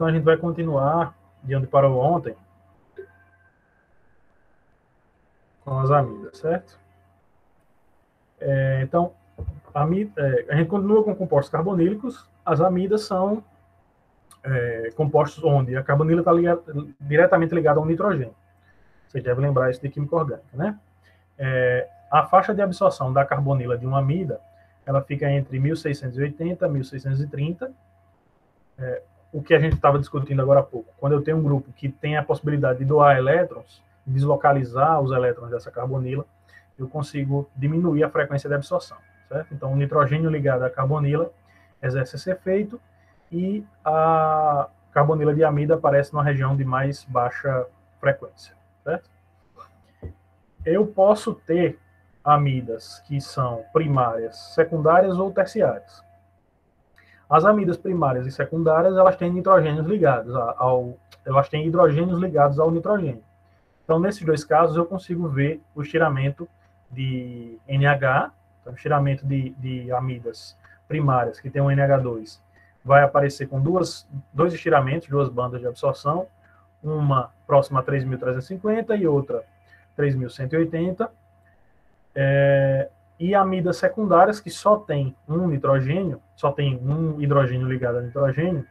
Então a gente vai continuar de onde parou ontem com as amidas, certo? Então, a gente continua com compostos carbonílicos. As amidas são compostos onde a carbonila está diretamente ligada ao nitrogênio. Você deve lembrar isso de química orgânica, né? A faixa de absorção da carbonila de uma amida, ela fica entre 1680 e 1630. O que a gente estava discutindo agora há pouco. Quando eu tenho um grupo que tem a possibilidade de doar elétrons, deslocalizar os elétrons dessa carbonila, eu consigo diminuir a frequência de absorção, certo? Então, o nitrogênio ligado à carbonila exerce esse efeito e a carbonila de amida aparece numa região de mais baixa frequência, certo? Eu posso ter amidas que são primárias, secundárias ou terciárias. As amidas primárias e secundárias, elas têm nitrogênios ligados elas têm hidrogênios ligados ao nitrogênio. Então, nesses dois casos, eu consigo ver o estiramento de NH, então, o estiramento de amidas primárias que tem um NH2 vai aparecer com dois estiramentos, duas bandas de absorção, uma próxima a 3.350 e outra 3.180. E amidas secundárias que só tem um nitrogênio, só tem um hidrogênio ligado a nitrogênio,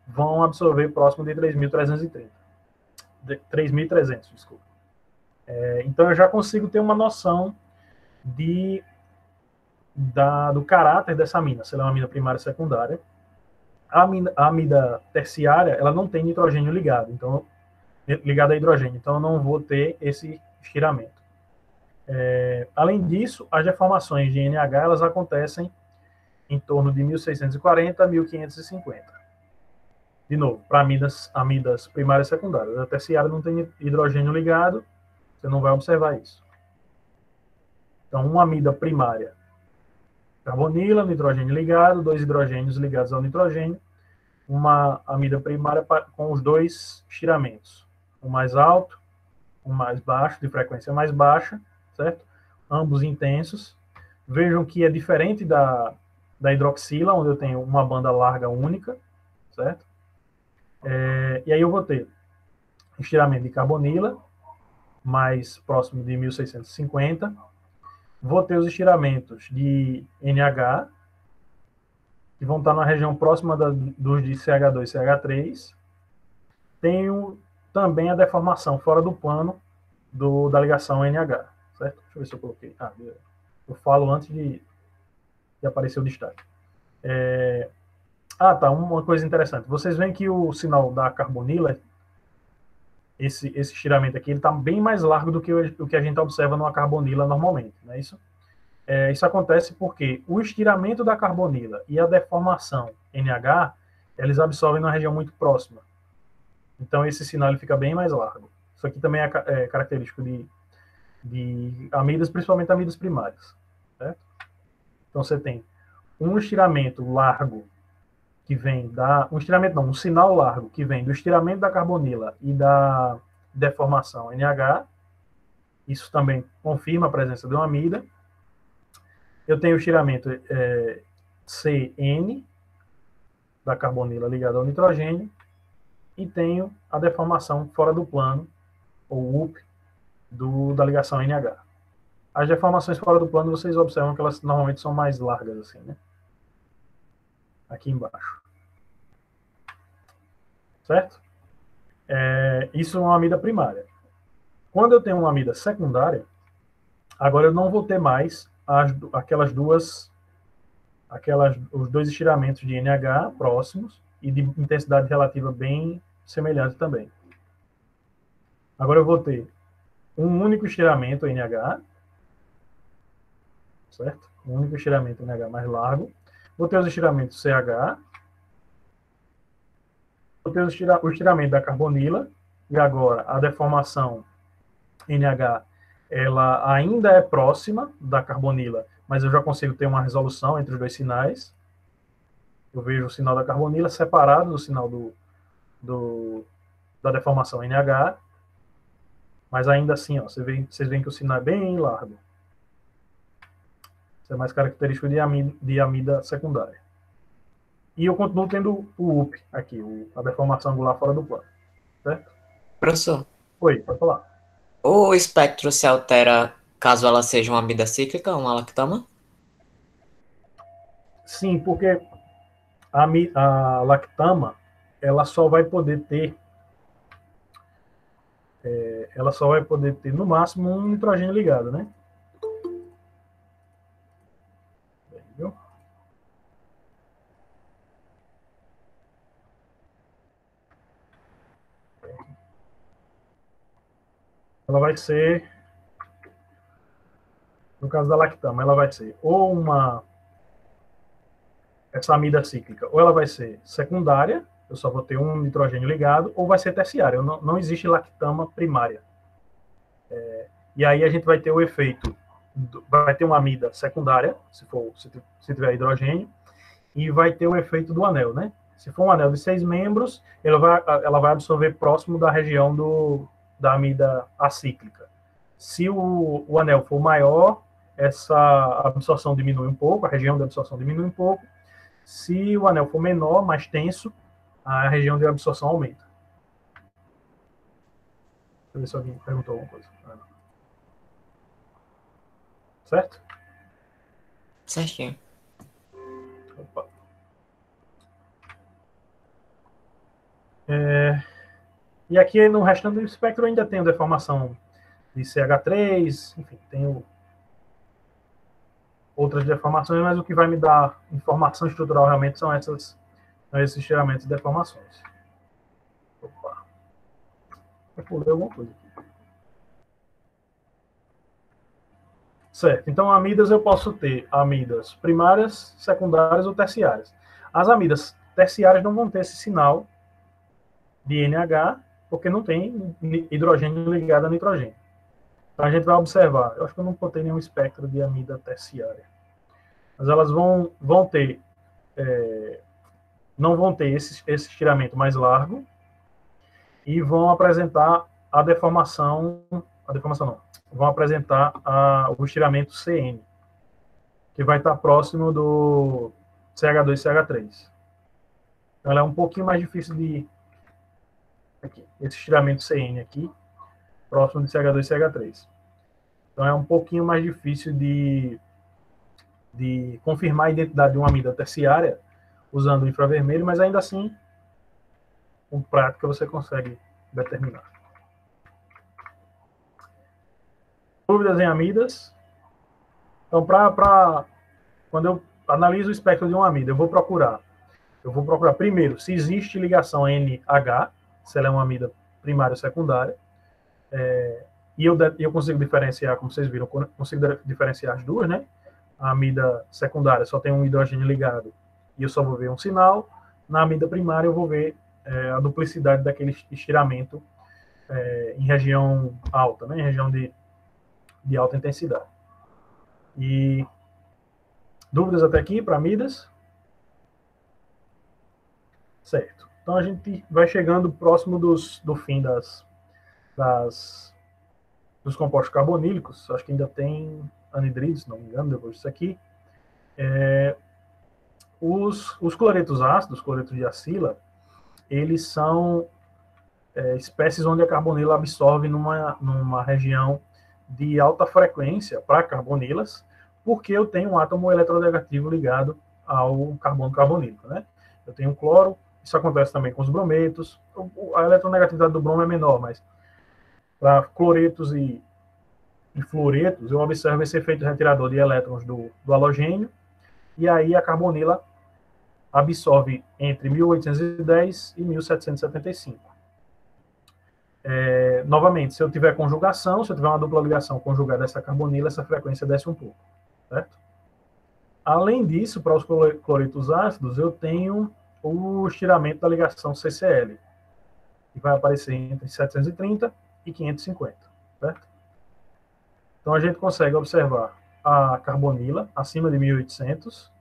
vão absorver próximo de 3.330. 3.300, desculpa. Então eu já consigo ter uma noção do caráter dessa amida, se ela é uma amida primária ou secundária. A amida terciária, ela não tem nitrogênio ligado, então ligado a hidrogênio, então eu não vou ter esse estiramento. Além disso, as deformações de NH elas acontecem em torno de 1640 a 1550. De novo, para amidas primárias e secundárias. A terciária não tem hidrogênio ligado, você não vai observar isso. Então, uma amida primária, carbonila, nitrogênio ligado, dois hidrogênios ligados ao nitrogênio, uma amida primária com os dois estiramentos, um mais alto, um mais baixo, de frequência mais baixa, certo? Ambos intensos. Vejam que é diferente da hidroxila, onde eu tenho uma banda larga única, certo? E aí eu vou ter estiramento de carbonila, mais próximo de 1650. Vou ter os estiramentos de NH, que vão estar na região próxima dos de CH2 e CH3. Tenho também a deformação fora do plano da ligação NH, certo? Deixa eu ver se eu coloquei. Eu falo antes de aparecer o destaque. Tá, uma coisa interessante. Vocês veem que o sinal da carbonila, esse estiramento aqui, ele está bem mais largo do que o que a gente observa numa carbonila normalmente, não é isso? Isso acontece porque o estiramento da carbonila e a deformação NH, eles absorvem numa região muito próxima. Então, esse sinal ele fica bem mais largo. Isso aqui também é característico de amidas, principalmente amidas primárias, certo? Então, você tem um estiramento largo que vem um sinal largo que vem do estiramento da carbonila e da deformação NH. Isso também confirma a presença de uma amida. Eu tenho o estiramento CN da carbonila ligada ao nitrogênio e tenho a deformação fora do plano, ou UP, da ligação NH. As deformações fora do plano, vocês observam que elas normalmente são mais largas, assim, né? Aqui embaixo. Certo? Isso é uma amida primária. Quando eu tenho uma amida secundária, agora eu não vou ter mais os dois estiramentos de NH próximos e de intensidade relativa bem semelhante também. Agora eu vou ter um único estiramento NH, certo? Um único estiramento NH mais largo. Vou ter os estiramentos CH. Vou ter o estiramento da carbonila. E agora a deformação NH, ela ainda é próxima da carbonila, mas eu já consigo ter uma resolução entre os dois sinais. Eu vejo o sinal da carbonila separado do sinal da deformação NH, mas ainda assim, vocês veem que o sinal é bem largo. Isso é mais característico de amida secundária. E eu continuo tendo o UP aqui, a deformação angular fora do plano, certo? Professor, Oi, pode falar. o espectro se altera caso ela seja uma amida cíclica, uma lactama? Sim, porque a lactama, ela só vai poder ter, no máximo um nitrogênio ligado, né? Entendeu? Ela vai ser, no caso da lactama, ela vai ser ou essa amida cíclica, ou ela vai ser secundária, eu só vou ter um nitrogênio ligado, ou vai ser terciária, não existe lactama primária. E aí a gente vai ter o efeito, vai ter uma amida secundária, se tiver hidrogênio, e vai ter o efeito do anel, né? Se for um anel de 6 membros, ela vai absorver próximo da região da amida acíclica. Se o anel for maior, essa absorção diminui um pouco, a região de absorção diminui um pouco. Se o anel for menor, mais tenso, a região de absorção aumenta. Deixa eu ver se alguém perguntou alguma coisa. Certo? Certinho. Opa. E aqui no restante do espectro ainda tem deformação de CH3, enfim, tem outras deformações, mas o que vai me dar informação estrutural realmente são esses tiramentos e deformações. Opa. Eu pulei alguma coisa aqui. Certo. Então, amidas eu posso ter amidas primárias, secundárias ou terciárias. As amidas terciárias não vão ter esse sinal de NH, porque não tem hidrogênio ligado a nitrogênio. Então, a gente vai observar. Eu acho que eu não botei nenhum espectro de amida terciária. Mas elas vão ter, não vão ter esse estiramento mais largo e vão apresentar a deformação não, vão apresentar o estiramento CN, que vai estar próximo do CH2 e CH3. Então, ela é um pouquinho mais difícil aqui, esse estiramento CN aqui, próximo de CH2 e CH3. Então, é um pouquinho mais difícil de confirmar a identidade de uma amida terciária usando o infravermelho, mas ainda assim, com prática, você consegue determinar. Dúvidas em amidas? Então, quando eu analiso o espectro de uma amida, eu vou procurar primeiro se existe ligação NH, se ela é uma amida primária ou secundária, e eu consigo diferenciar, como vocês viram, consigo diferenciar as duas, né? A amida secundária só tem um hidrogênio ligado e eu só vou ver um sinal. Na amida primária eu vou ver a duplicidade daquele estiramento em região alta, né? Em região de alta intensidade. E dúvidas até aqui para amidas? Certo. Então a gente vai chegando próximo do fim dos compostos carbonílicos. Acho que ainda tem anidrides, se não me engano, depois disso aqui. Os cloretos ácidos, cloretos de acila, eles são espécies onde a carbonila absorve numa região de alta frequência para carbonilas, porque eu tenho um átomo eletronegativo ligado ao carbono carbonílico, né? Eu tenho um cloro, isso acontece também com os brometos. A eletronegatividade do bromo é menor, mas para cloretos e fluoretos, eu observo esse efeito retirador de elétrons do halogênio, e aí a carbonila absorve entre 1810 e 1775. Novamente, se eu tiver conjugação, se eu tiver uma dupla ligação conjugada a essa carbonila, essa frequência desce um pouco, certo? Além disso, para os cloretos ácidos, eu tenho o estiramento da ligação CCl, que vai aparecer entre 730 e 550, certo? Então, a gente consegue observar a carbonila acima de 1800,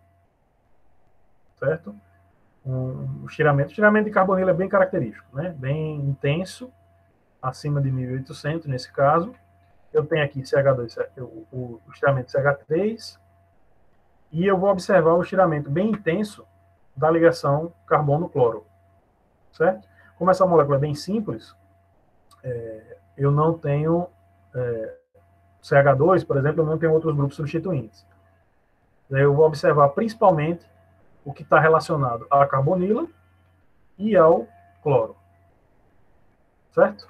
certo? O estiramento de carbonila é bem característico, né? Bem intenso, acima de 1800 nesse caso. Eu tenho aqui CH2, o estiramento CH3, e eu vou observar o estiramento bem intenso da ligação carbono-cloro, certo? Como essa molécula é bem simples, eu não tenho CH2, por exemplo, eu não tenho outros grupos substituintes. Daí eu vou observar principalmente o que está relacionado à carbonila e ao cloro, certo?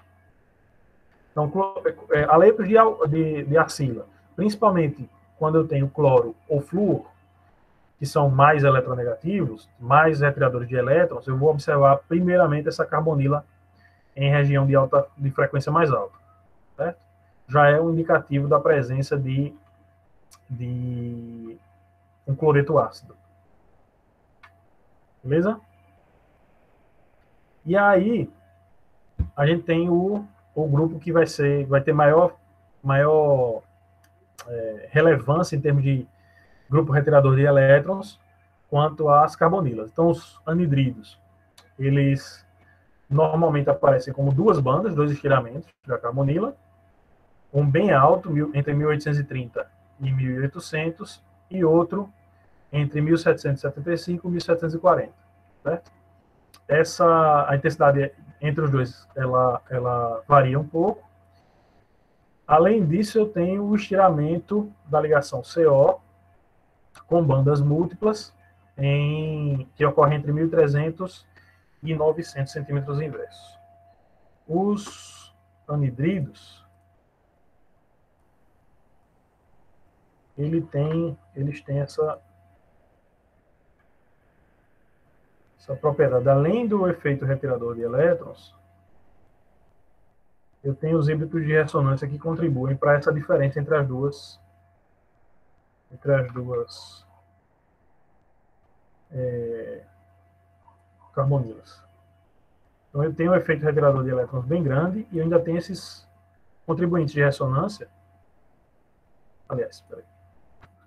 Então, aletos de arcila, principalmente quando eu tenho cloro ou flúor, que são mais eletronegativos, mais retiradores de elétrons, eu vou observar primeiramente essa carbonila em região de frequência mais alta, certo? Já é um indicativo da presença de um cloreto ácido. Beleza? E aí, a gente tem o grupo que vai ter maior relevância em termos de grupo retirador de elétrons quanto às carbonilas. Então, os anidridos, eles normalmente aparecem como duas bandas, dois estiramentos da carbonila, um bem alto, entre 1830 e 1800, e outro entre 1775 e 1740, certo? A intensidade entre os dois, ela varia um pouco. Além disso, eu tenho o estiramento da ligação CO com bandas múltiplas, que ocorre entre 1.300 e 900 centímetros inversos. Os anidridos, eles têm essa propriedade. Além do efeito retirador de elétrons, eu tenho os híbridos de ressonância que contribuem para essa diferença entre as duas carbonilas. Então, eu tenho um efeito retirador de elétrons bem grande e eu ainda tenho esses contribuintes de ressonância.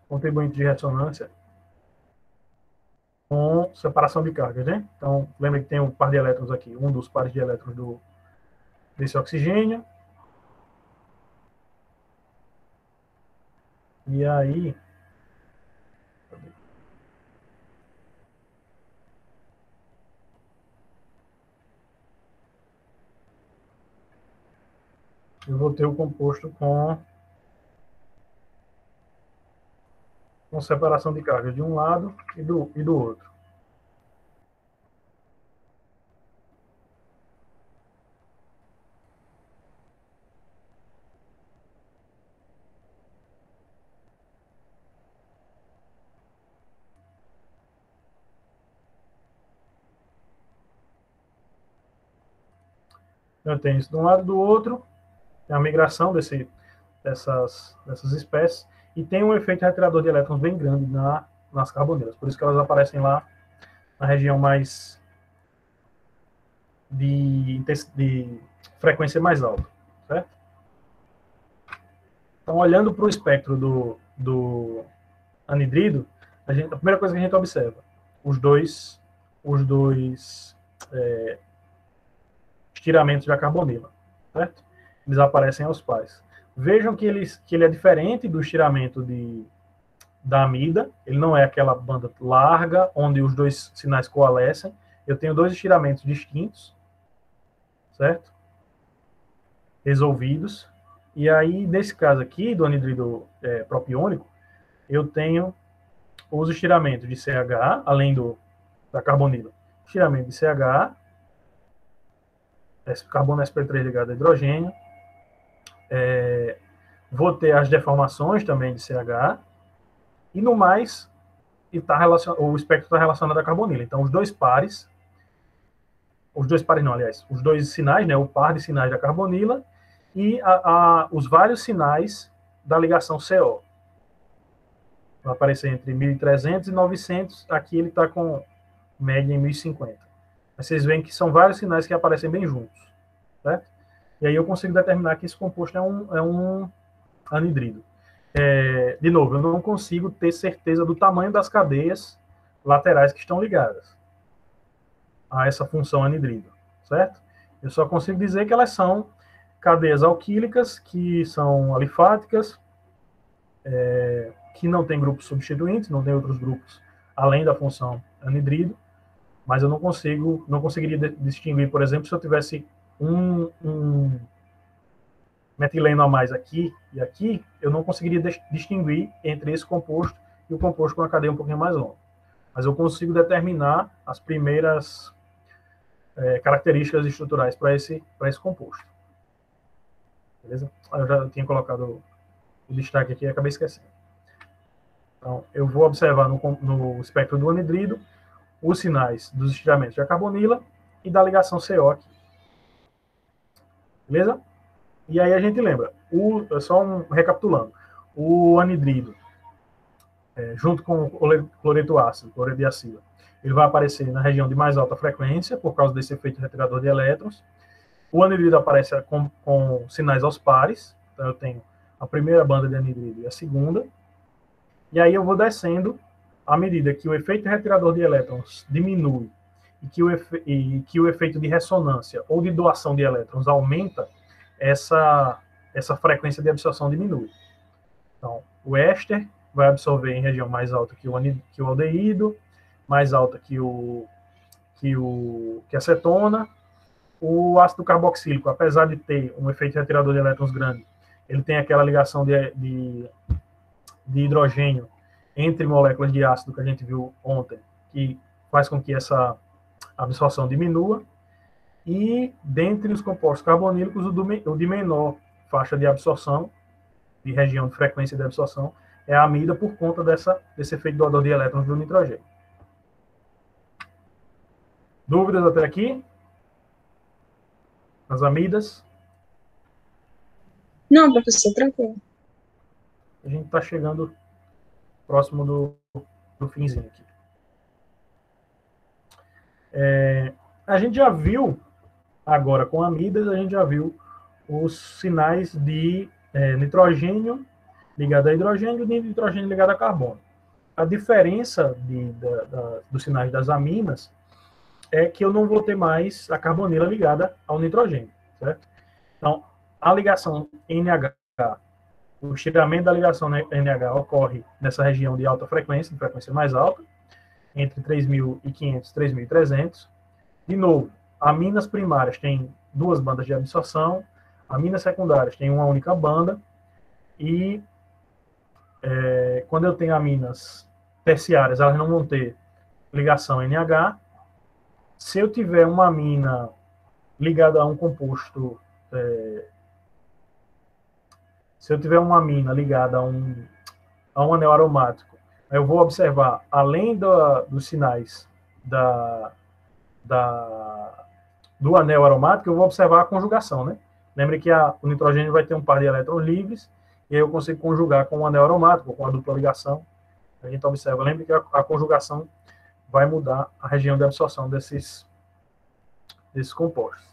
Contribuintes de ressonância com separação de cargas, né? Então, lembra que tem um par de elétrons aqui, um dos pares de elétrons desse oxigênio. E aí, eu vou ter o composto com separação de cargas de um lado e do outro. Eu tenho isso de um lado e do outro, tem a migração dessas espécies, e tem um efeito retirador de elétrons bem grande nas carbonilas. Por isso que elas aparecem lá na região mais de frequência mais alta, certo? Então, olhando para o espectro do anidrido, a primeira coisa que a gente observa, os dois estiramentos da carbonila, certo? Eles aparecem aos pares. Vejam que ele é diferente do estiramento da amida, ele não é aquela banda larga, onde os dois sinais coalescem. Eu tenho dois estiramentos distintos, certo? Resolvidos. E aí, nesse caso aqui, do anidrido propiônico, eu tenho os estiramentos de CH, além da carbonila. Estiramento de CH, carbono sp3 ligado a hidrogênio. Vou ter as deformações também de CH. E no mais, o espectro está relacionado à carbonila. Então, os dois sinais, né, o par de sinais da carbonila e os vários sinais da ligação CO. Vai aparecer entre 1.300 e 900, aqui ele está com média em 1.050. Vocês veem que são vários sinais que aparecem bem juntos, certo? E aí eu consigo determinar que esse composto é um anidrido. De novo, eu não consigo ter certeza do tamanho das cadeias laterais que estão ligadas a essa função anidrido, certo? Eu só consigo dizer que elas são cadeias alquílicas, que são alifáticas, que não tem grupos substituintes, não tem outros grupos além da função anidrido, mas eu não conseguiria distinguir, por exemplo, se eu tivesse um metileno a mais aqui e aqui, eu não conseguiria distinguir entre esse composto e o composto com a cadeia um pouquinho mais longa. Mas eu consigo determinar as primeiras características estruturais para esse composto. Beleza? Eu já tinha colocado o destaque aqui e acabei esquecendo. Então, eu vou observar no espectro do anidrido os sinais dos estiramentos de carbonila e da ligação CO aqui. Beleza? E aí a gente lembra, recapitulando, o anidrido, junto com o cloreto ácido, cloreto de acila, ele vai aparecer na região de mais alta frequência, por causa desse efeito retirador de elétrons. O anidrido aparece com sinais aos pares, então eu tenho a primeira banda de anidrido e a segunda, e aí eu vou descendo, à medida que o efeito retirador de elétrons diminui e que o efeito de ressonância ou de doação de elétrons aumenta, essa frequência de absorção diminui. Então, o éster vai absorver em região mais alta que o aldeído, mais alta que a acetona. O ácido carboxílico, apesar de ter um efeito retirador de elétrons grande, ele tem aquela ligação de hidrogênio entre moléculas de ácido que a gente viu ontem, que faz com que essa absorção diminua. E, dentre os compostos carbonílicos, o de menor faixa de absorção, de região de frequência de absorção, é a amida por conta desse efeito doador de elétrons do nitrogênio. Dúvidas até aqui? As amidas? Não, professor, tranquilo. A gente está chegando próximo do finzinho aqui. A gente já viu, agora com amidas, a gente já viu os sinais de nitrogênio ligado a hidrogênio e de nitrogênio ligado a carbono. A diferença dos sinais das aminas é que eu não vou ter mais a carbonila ligada ao nitrogênio, certo? Então, a ligação NH, o estiramento da ligação NH ocorre nessa região de alta frequência, de frequência mais alta, entre 3.500 e 3.300. De novo, aminas primárias têm duas bandas de absorção, aminas secundárias têm uma única banda, e quando eu tenho aminas terciárias, elas não vão ter ligação NH. Se eu tiver uma amina ligada a um composto, se eu tiver uma amina ligada a um anel aromático, eu vou observar, além dos sinais do anel aromático, eu vou observar a conjugação, né? Lembre que o nitrogênio vai ter um par de elétrons livres, e aí eu consigo conjugar com o anel aromático, com a dupla ligação. A gente observa, lembre que a conjugação vai mudar a região de absorção desses compostos.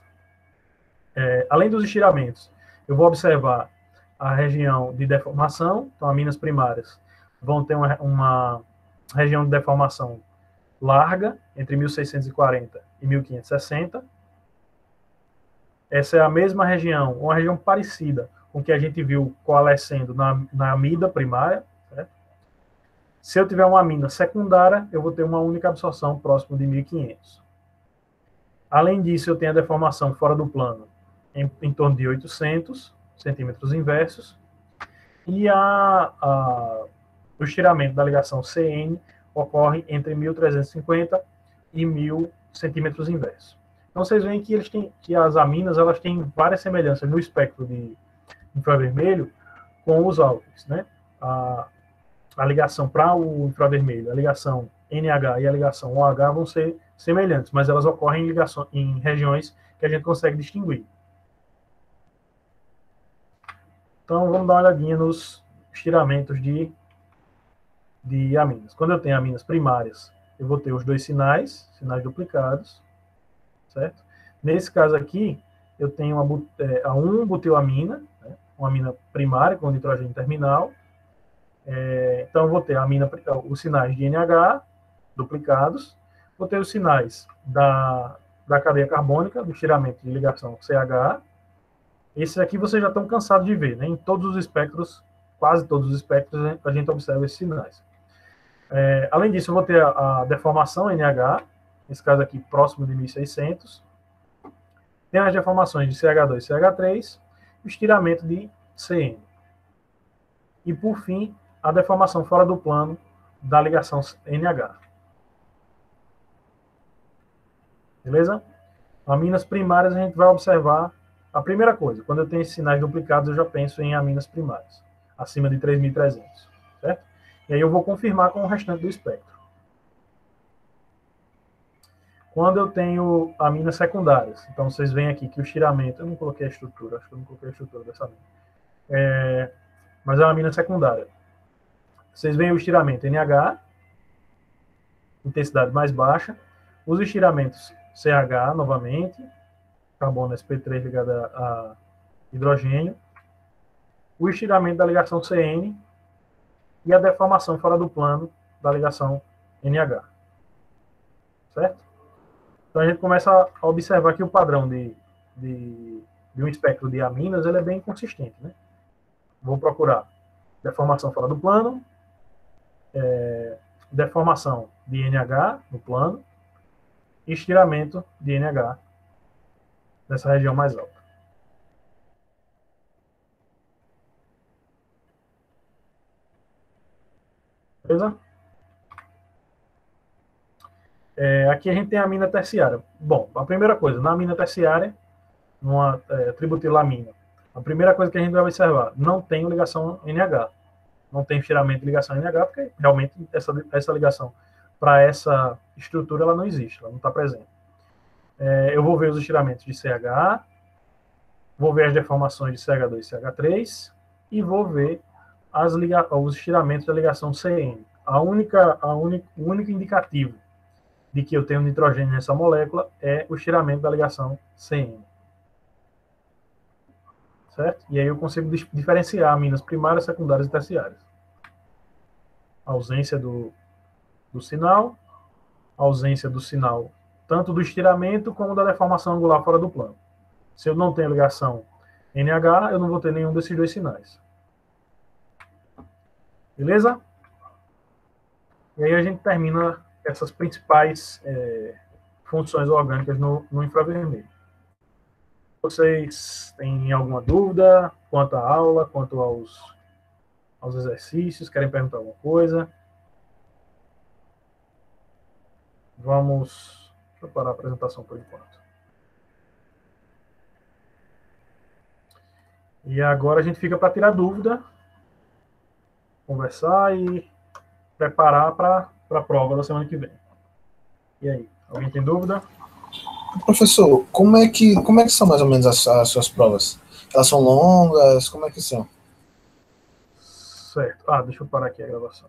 Além dos estiramentos, eu vou observar a região de deformação. Então, aminas primárias vão ter uma região de deformação larga, entre 1.640 e 1.560. Essa é a mesma região, uma região parecida com o que a gente viu coalescendo na amida primária. Certo? Se eu tiver uma amina secundária, eu vou ter uma única absorção próximo de 1.500. Além disso, eu tenho a deformação fora do plano em torno de 800 centímetros inversos, e o estiramento da ligação CN ocorre entre 1.350 e 1.000 centímetros inversos. Então, vocês veem que as aminas elas têm várias semelhanças no espectro de infravermelho com os álcalis, né? A ligação para o infravermelho, a ligação NH e a ligação OH vão ser semelhantes, mas elas ocorrem em regiões que a gente consegue distinguir. Então, vamos dar uma olhadinha nos estiramentos de aminas. Quando eu tenho aminas primárias, eu vou ter os dois sinais duplicados, certo? Nesse caso aqui, eu tenho a 1-butilamina, né? Uma amina primária com nitrogênio terminal. Então, eu vou ter os sinais de NH duplicados, vou ter os sinais da cadeia carbônica, do estiramento de ligação CH. Esses aqui vocês já estão cansados de ver, né? Em todos os espectros, quase todos os espectros, a gente observa esses sinais. Além disso, eu vou ter a deformação NH, nesse caso aqui, próximo de 1600. Tem as deformações de CH2 e CH3, o estiramento de CN. E, por fim, a deformação fora do plano da ligação NH. Beleza? Aminas primárias a gente vai observar a primeira coisa. Quando eu tenho esses sinais duplicados, eu já penso em aminas primárias, acima de 3.300, certo? E aí eu vou confirmar com o restante do espectro. Quando eu tenho aminas secundárias, então vocês veem aqui que o estiramento, eu não coloquei a estrutura, acho que eu não coloquei a estrutura dessa amina, mas é uma amina secundária. Vocês veem o estiramento NH, intensidade mais baixa, os estiramentos CH novamente, carbono sp3 ligado a hidrogênio, o estiramento da ligação CN e a deformação fora do plano da ligação NH. Certo? Então a gente começa a observar que o padrão de um espectro de aminas ele é bem consistente. Né? Vou procurar deformação fora do plano, deformação de NH no plano, e estiramento de NH nessa região mais alta. Beleza? Aqui a gente tem a amina terciária. Bom, a primeira coisa, na amina terciária, numa tributilamina, a primeira coisa que a gente vai observar, não tem ligação NH. Não tem estiramento de ligação NH, porque realmente essa ligação para essa estrutura ela não existe, ela não está presente. Eu vou ver os estiramentos de CH, vou ver as deformações de CH2 e CH3 e vou ver os estiramentos da ligação CN. O único indicativo de que eu tenho nitrogênio nessa molécula é o estiramento da ligação CN. Certo? E aí eu consigo diferenciar aminas primárias, secundárias e terciárias. A ausência do sinal, a ausência do sinal tanto do estiramento como da deformação angular fora do plano. Se eu não tenho ligação NH, eu não vou ter nenhum desses dois sinais. Beleza? E aí a gente termina essas principais funções orgânicas no infravermelho. Vocês têm alguma dúvida quanto à aula, quanto aos exercícios? Querem perguntar alguma coisa? Deixa eu parar a apresentação por enquanto. E agora a gente fica para tirar dúvida, conversar e preparar para a prova da semana que vem. E aí, alguém tem dúvida? Professor, como é que são mais ou menos as suas provas? Elas são longas? Como é que são? Certo. Deixa eu parar aqui a gravação.